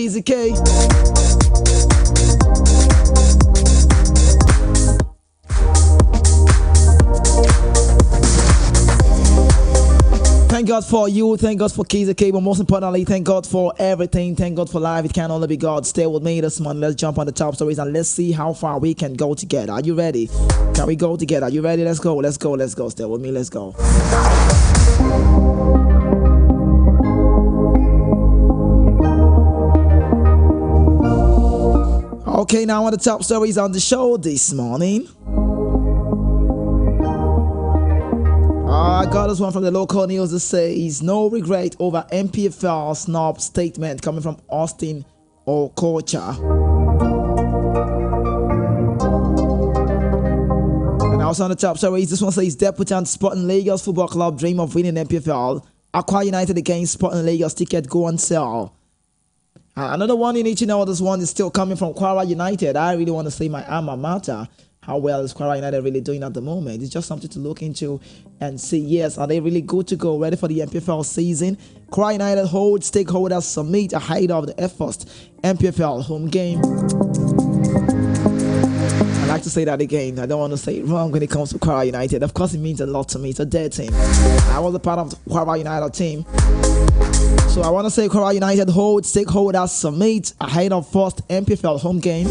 Easy K. Thank God for you, thank God for Keys K, but most importantly, thank God for everything, thank God for life. It can only be God. Stay with me this morning. Let's jump on the top stories and let's see how far we can go together. Are you ready? Can we go together? Are you ready? Let's go, let's go, let's go. Stay with me, let's go. Okay, now on the top stories on the show this morning. I got this one from the local news that says no regret over MPFL snob statement coming from Austin Okocha. And also on the top stories, this one says debutant Sporting Lagos Football Club dream of winning MPFL. Aqua United against Sporting Lagos ticket go on sale. Another one you need to know, this one is still coming from Kwara United. I really want to say my alma mater. How well is Kwara United really doing at the moment? It's just something to look into and see. Yes, are they really good to go, ready for the MPFL season? Kwara United holds stakeholders summit ahead of the first MPFL home game. I like to say that again. I don't want to say it wrong when it comes to Kwara United. Of course, it means a lot to me. It's a dead team. I was a part of the Kwara United team. So I want to say Kwara United holds stakeholders summit ahead of first MPFL home game.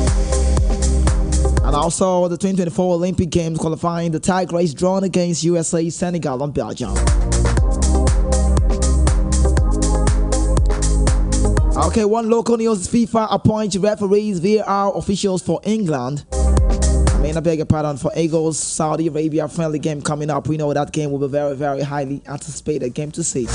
And also the 2024 Olympic Games qualifying, the tag race drawn against USA, Senegal and Belgium. Okay, one local news, FIFA appoints referees, VAR officials for England. I beg your pardon, for Eagles, Saudi Arabia friendly game coming up. We know that game will be very, very highly anticipated game to see.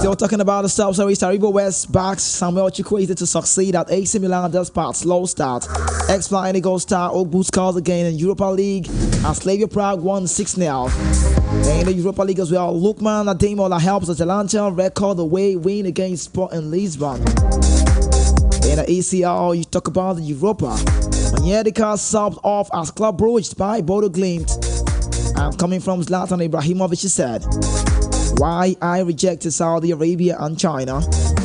Still talking about the South Series, Taribo West backs Samuel Chukwueze to succeed at AC Milan despite slow start. Ex-Flying Eagles star Ogbu scores again in Europa League as Slavia Prague won 6-0. In the Europa League as well, Lukman Ademola helps Atalanta record away win against Sporting Lisbon. In the ECL, you talk about the Europa. Onyedika subbed off as Club Brugge by Bodo Glimt. And coming from Zlatan Ibrahimovic, he said, why I rejected Saudi Arabia and China.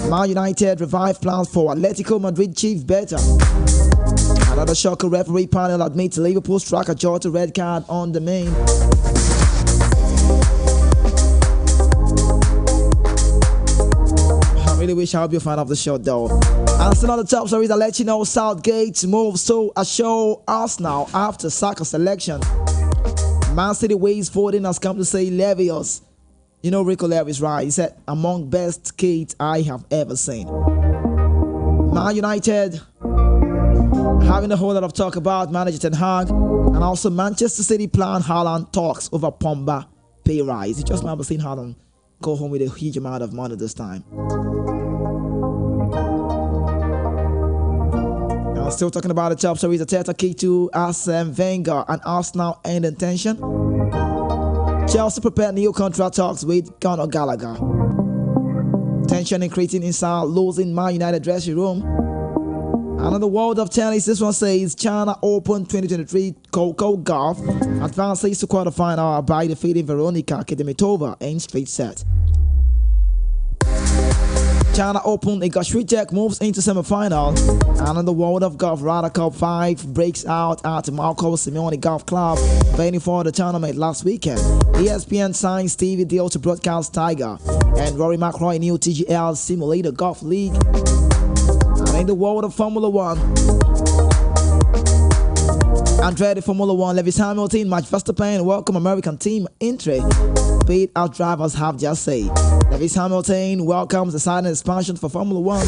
Man United revive plans for Atletico Madrid chief better. Another shocker, referee panel admits Liverpool struck a Jota red card on the main. I really wish I hope you're a fan of the show though. And still on the top stories, I'll let you know Southgate moves to a show Arsenal after Saka selection. Man City ways Foden has come to say Levios. You know Rico Lewis, right? He said, among best kids I have ever seen. Man United having a whole lot of talk about manager Ten Hag, and also Manchester City plan Haaland talks over Pogba pay rise. You just never seen Haaland go home with a huge amount of money this time. Now, still talking about the top series, Arteta key to Arsene Wenger and Arsenal end in tension. Chelsea prepared new contract talks with Conor Gallagher. Tension increasing inside losing Man United dressing room. And in the world of tennis, this one says China Open 2023 Coco Golf advances to quarterfinal by defeating Veronika Kidemitova in straight set. China Open, Iga Swiatek moves into semi-final. And in the world of golf, Ryder Cup 5 breaks out at Marco Simeone Golf Club, venue for the tournament last weekend. ESPN signs TV deal to broadcast Tiger and Rory McIlroy new TGL Simulator Golf League. And in the world of Formula 1, Andretti Formula 1, Lewis Hamilton, Max Verstappen welcome American team entry. Paid out drivers have just said. Lewis Hamilton welcomes the sudden expansion for Formula 1.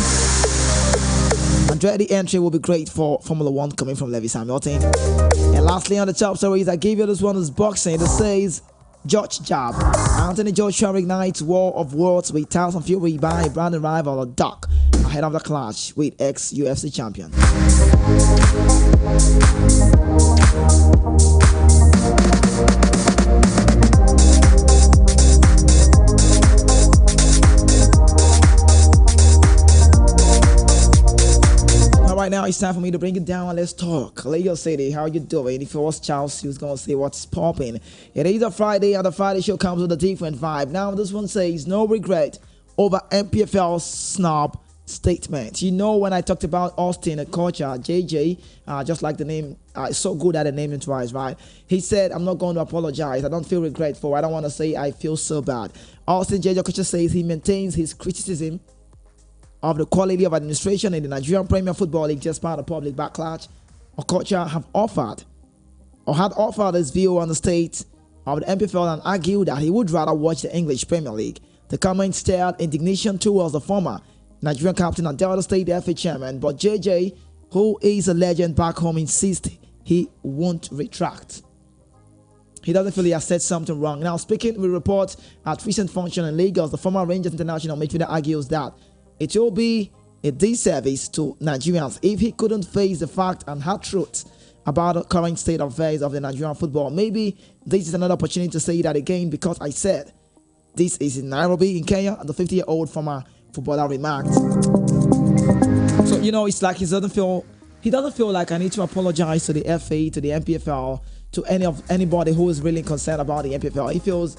Andretti entry will be great for Formula 1 coming from Lewis Hamilton. And lastly on the top stories, I gave you this one is boxing. It says George Jab. Anthony Joshua ignites war of words with Tyson Fury by Brandon rival Doc ahead of the clash with ex-UFC champion. Right now, it's time for me to bring it down. Let's talk. Lagos City, how you doing? If it was Chelsea, who's gonna say what's popping? It is a Friday, and the Friday show comes with a different vibe. Now, this one says no regret over MPFL snub statement. You know, when I talked about Austin, a coach, JJ, just like the name, so good at the naming twice, right? He said, I'm not going to apologize. I don't feel regretful. I don't want to say I feel so bad. Austin JJ Okocha says he maintains his criticism of the quality of administration in the Nigerian Premier Football League just part of public backlash. Okocha had offered his view on the state of the MPFL and argued that he would rather watch the English Premier League. The comment stirred indignation towards the former Nigerian captain and Delta State FA chairman, but JJ, who is a legend back home, insists he won't retract. He doesn't feel he has said something wrong. Now, speaking with reports at recent function in Lagos, the former Rangers international midfielder argues that it will be a disservice to Nigerians if he couldn't face the fact and hard truth about the current state of affairs of the Nigerian football. Maybe this is another opportunity to say that again, because I said this is in Nairobi in Kenya, and the 50-year-old former footballer remarked. So, you know, it's like he doesn't feel like I need to apologize to the FA, to the MPFL, to anybody who is really concerned about the MPFL. He feels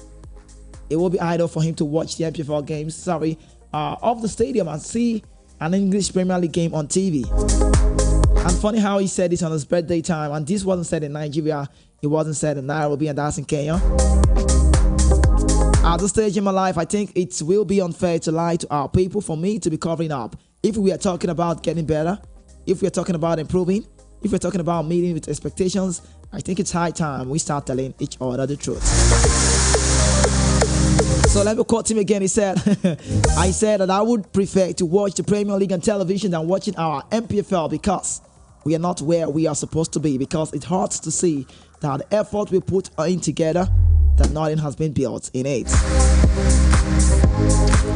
it will be idle for him to watch the MPFL games, off the stadium and see an English Premier League game on TV. And funny how he said this on his birthday time, and this wasn't said in Nigeria, it wasn't said in Nairobi, and that's in Kenya. At this stage in my life, I think it will be unfair to lie to our people for me to be covering up. If we are talking about getting better, if we are talking about improving, if we're talking about meeting with expectations, I think it's high time we start telling each other the truth. So let me quote him again. He said, I said that I would prefer to watch the Premier League on television than watching our MPFL because we are not where we are supposed to be, because it hurts to see that the effort we put in together, that nothing has been built in it.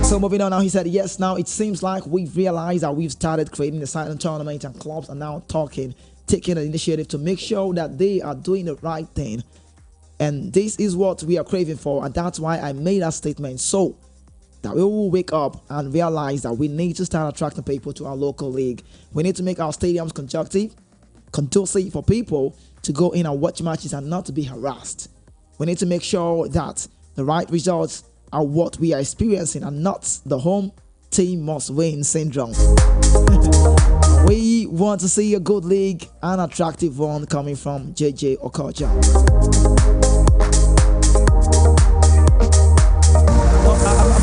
So moving on now, he said, yes, now it seems like we've realized that we've started creating a silent tournament and clubs are now taking an initiative to make sure that they are doing the right thing. And this is what we are craving for, and that's why I made that statement, so that we will wake up and realize that we need to start attracting people to our local league. We need to make our stadiums conducive for people to go in and watch matches and not to be harassed. We need to make sure that the right results are what we are experiencing and not the home team must win syndrome. We want to see a good league, an attractive one coming from JJ Okocha.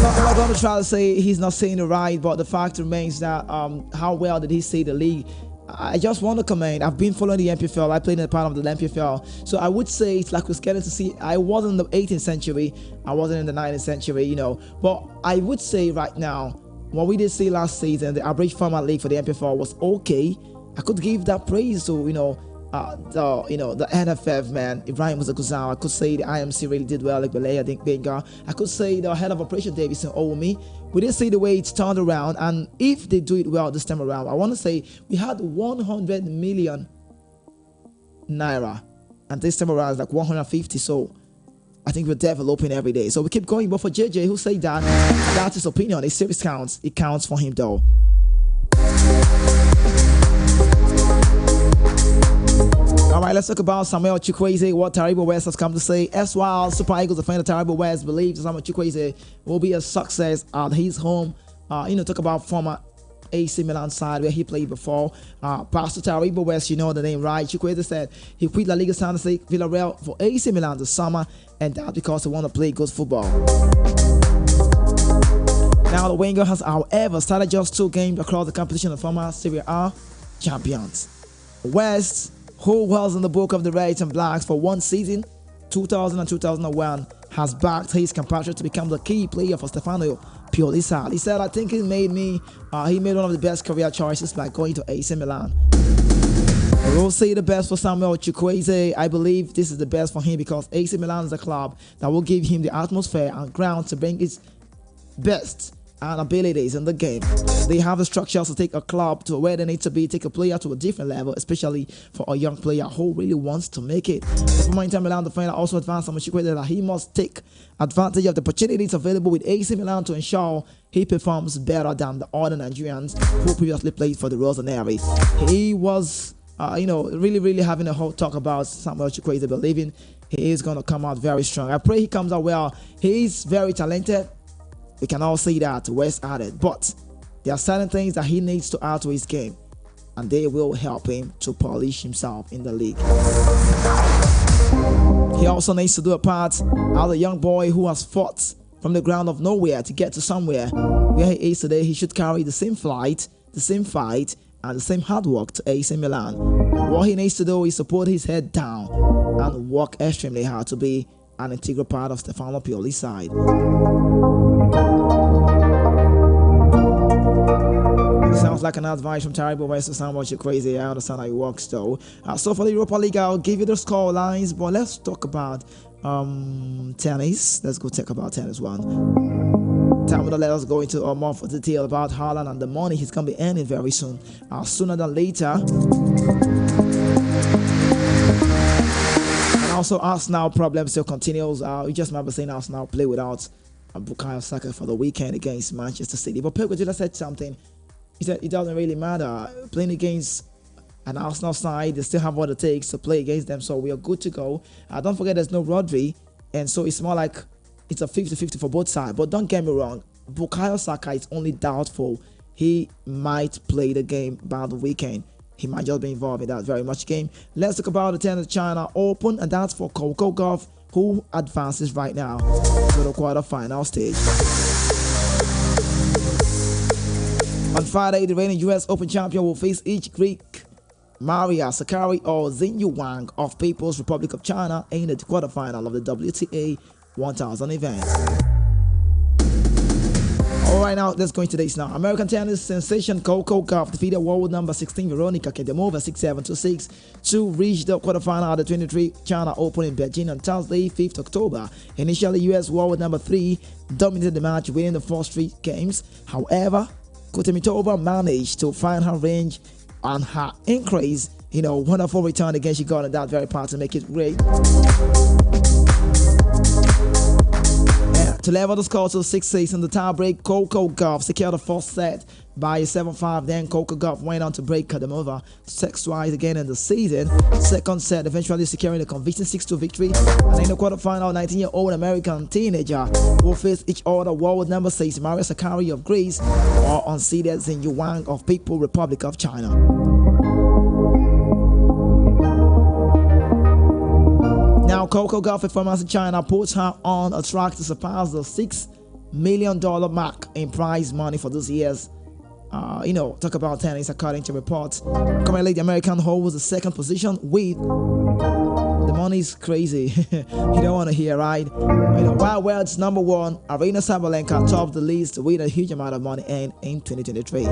I'm not going to try to say he's not saying it right, but the fact remains that how well did he say the league? I just want to comment. I've been following the MPFL. I played in a part of the MPFL. So I would say it's like we're getting to see. I wasn't in the 18th century. I wasn't in the 19th century, you know. But I would say right now, what we did see last season, the average format league for the MPFL was okay. I could give that praise to, the NFF, man, Ibrahim Muzakuzao. I could say the IMC really did well, like Belay, I think Benga. I could say the head of Operation Davidson Owumi. We didn't see the way it's turned around, and if they do it well this time around, I want to say we had 100 million naira, and this time around it's like 150. So I think we're developing every day. So we keep going. But for JJ, who say that, that's his opinion. It still counts. It counts for him though. All right, let's talk about Samuel Chukwueze, what Taribo West has come to say. As well, Super Eagles defender Taribo West believes Samuel Chukwueze will be a success at his home. Talk about former AC Milan side where he played before. Pastor Taribo West, you know the name, right? Chukwueze said he quit La Liga Santander Villarreal for AC Milan this summer, and that's because he want to play good football. Now, the winger has, however, started just 2 games across the competition of former Serie A champions. West, who was in the book of the Reds and Blacks for 1 season, 2000 and 2001, has backed his compatriot to become the key player for Stefano Pioli. He said, I think he made one of the best career choices by going to AC Milan. We'll say the best for Samuel Chukwueze. I believe this is the best for him because AC Milan is a club that will give him the atmosphere and ground to bring his best and abilities in the game. They have the structures to take a club to where they need to be, take a player to a different level, especially for a young player who really wants to make it. The former Inter Milan defender also advanced on that he must take advantage of the opportunities available with AC Milan to ensure he performs better than the other Nigerians who previously played for the Rossoneri. He was, really having a whole talk about Samuel Chukwueze, believing he is going to come out very strong. I pray he comes out well. He is very talented. We can all see that West added, but there are certain things that he needs to add to his game, and they will help him to polish himself in the league. He also needs to do a part as a young boy who has fought from the ground of nowhere to get to somewhere where he is today. He should carry the same flight, the same fight, and the same hard work to AC Milan. What he needs to do is to put his head down and work extremely hard to be an integral part of Stefano Pioli's side. It sounds like an advice from Taribo West to sound much crazy. I understand how it works though. So for the Europa League, I'll give you the score lines, but let's talk about tennis. Let's go talk about tennis one. Time to let us go into more detail about Haaland and the money he's going to be earning very soon. Sooner than later. And also Arsenal problem still continues. You just remember saying Arsenal play without Bukayo Saka for the weekend against Manchester City. But Pep Guardiola said something. He said it doesn't really matter. Playing against an Arsenal side, they still have what it takes to play against them, so we are good to go. Don't forget there's no Rodri, and so it's more like it's a 50-50 for both sides. But don't get me wrong, Bukayo Saka is only doubtful. He might play the game by the weekend. He might just be involved in that very much game. Let's talk about the tennis China Open, and that's for Coco Gauff, who advances right now to the quarterfinal stage. On Friday, the reigning US Open champion will face each Greek, Maria Sakkari or Xinyu Wang of People's Republic of China in the quarterfinal of the WTA 1000 event. Alright, now let's go into this now. American tennis sensation Coco Gauff defeated world number 16 Veronika Kedemova 6-7-2-6 to reach the quarterfinal of the 23 China Open in Beijing on Thursday, 5th October. Initially, US world number 3 dominated the match, winning the first 3 games. However, Kutemitova managed to find her range and her increase, wonderful return again she got in that very part to make it great. To level the score to 6-6 in the tiebreak, Coco Gauff secured the first set by a 7-5. Then Coco Gauff went on to break Kedemova twice again in the season. Second set, eventually securing a convincing 6-2 victory. And in the quarterfinal, 19-year-old American teenager will face each other world number 6 Maria Sakkari of Greece or unseeded Xinyu Wang of People's Republic of China. Now, Coco Gauff performance in China puts her on a track to surpass the $6 million mark in prize money for this year's, talk about tennis according to reports. Currently, the American holds the second position with, the money's crazy, you don't want to hear, right? While world's number 1, Aryna Sabalenka topped the list with a huge amount of money earned in 2023.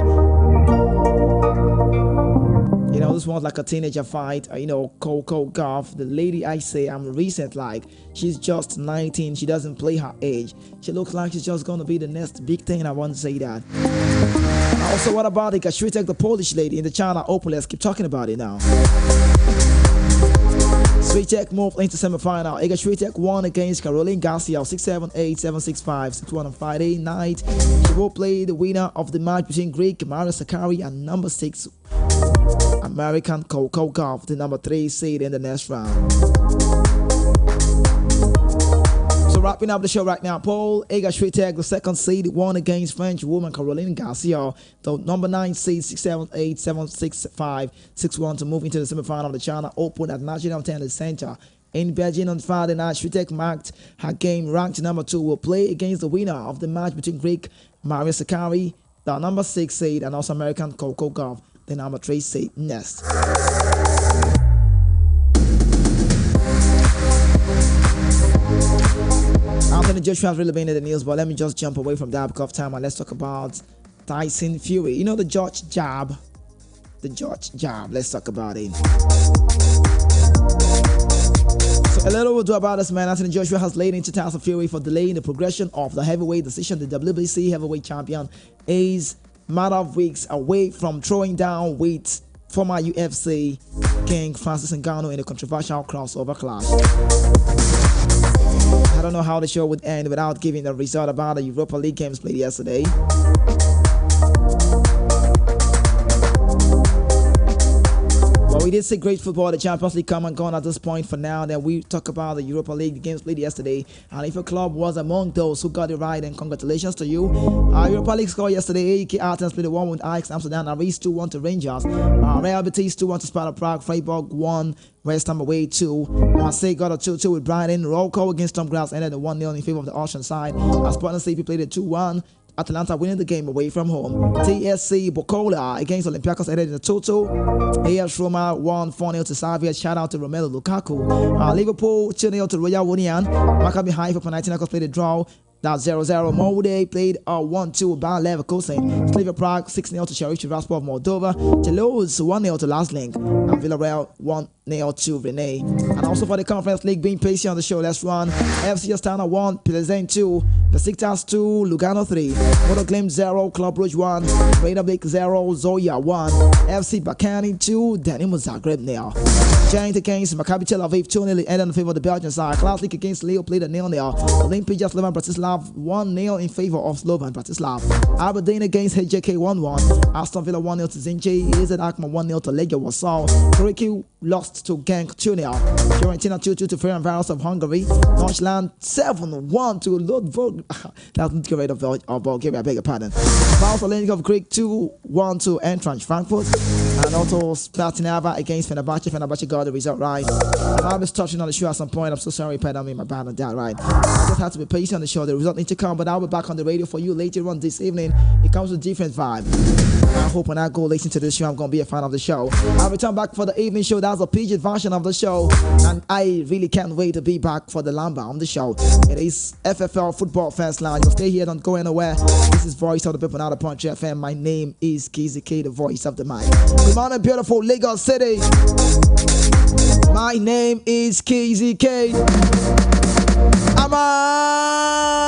This one's like a teenager fight. Coco Gauff, the lady I say I'm recent like, she's just 19. She doesn't play her age. She looks like she's just going to be the next big thing. I want to say that. Also, what about Iga Swiatek, the Polish lady in the China Open? Let's keep talking about it now. Swiatek moved into semi-final. Iga Swiatek won against Caroline Garcia 6-7, 8-7, 6-5, 6-1 on Friday night. She will play the winner of the match between Greek Maria Sakkari and number 6 American Coco Gauff, the number 3 seed in the next round. So wrapping up the show right now, Paul Iga Swiatek, the second seed, won against French woman Caroline Garcia, the number 9 seed 6-7, 8-7, 6-5, 6-1 to move into the semi-final of the China Open at National Tennis Center in Beijing on Friday night. Swiatek marked her game ranked number 2, will play against the winner of the match between Greek Maria Sakkari, the number 6 seed, and also American Coco Gauff, the number 3 seed next. Anthony Joshua has really been in the news, but let me just jump away from that because of time and let's talk about Tyson Fury. The George jab. The George jab. Let's talk about it. A little will do about this, man. Anthony Joshua has laid into task of fury for delaying the progression of the heavyweight decision. The WBC heavyweight champion is matter of weeks away from throwing down with former UFC king Francis Ngannou in a controversial crossover clash. I don't know how the show would end without giving the result about the Europa League games played yesterday. Well, we did see great football. The Champions League come and gone at this point for now. Then we talk about the Europa League games played yesterday. And if your club was among those who got it right, then congratulations to you. Europa League score yesterday. AEK Athens played 1 with Ajax Amsterdam. Aris 2-1 to Rangers. Real Betis 2-1 to Sparta Prague. Freiburg 1. West Ham away 2. Marseille got a 2-2 with Brighton. Rolco against Tom Grass ended 1-0 in favor of the Austrian side. Sporting CP played 2-1. Atalanta winning the game away from home. TSC Bukola against Olympiacos ended in a 2-2. AS Roma won 4-0 to Savia. Shout out to Romelu Lukaku. Liverpool 2-0 to Royal Union. Maccabi Haifa for Panathinaikos played a draw. That's 0-0. Molde played 1-2 with Bayer Leverkusen. Slavia Prague 6-0 to Sheriff Tiraspol of Moldova. Toulouse 1-0 to Lazling. And Villarreal 1-0 to Rennes. And also for the Conference League, being patient on the show, let's run. FC Astana 1, Pilsen 2, Besiktas 2, Lugano 3, Motor Glim 0, Club Brugge 1, Breidablik 0, Zoya 1, FC Bakani 2, Dynamo Zagreb 0. Giant against Maccabi Tel Aviv 2-0 ended in favor of the Belgian side. Class League against Leo played a 0-0. Olympia Slovan Bratislav 1-0 in favor of Slovan Bratislav. Aberdeen against HJK 1-1. Aston Villa 1-0 to Zinche. AZ Alkmaar 1-0 to Legia Warsaw. Turkey lost to Genk 2-0. Fiorentina 2-2 to Ferencváros of Hungary. Deutschland 7-1 to Ludwig. That's not great of Bulgaria, I beg your pardon. Barcelona of Greek 2-1 to Eintracht Frankfurt. And also Spartinava against Fenerbahce. Fenerbahce got the result right. I was touching on the show at some point. I'm so sorry, Pat. I made my bad on that, right? I just had to be patient on the show. The result needs to come, but I'll be back on the radio for you later on this evening. It comes with a different vibe. I hope when I go listen to this show, I'm going to be a fan of the show. I'll return back for the evening show. That's a PG version of the show. And I really can't wait to be back for the Lamba on the show. It is FFL Football Fans Lounge. So stay here, don't go anywhere. This is Voice of the People, not a Punch FM. My name is Kizzy K, the voice of the mic. Good morning, beautiful Lagos City. My name is Kizzy K. I'm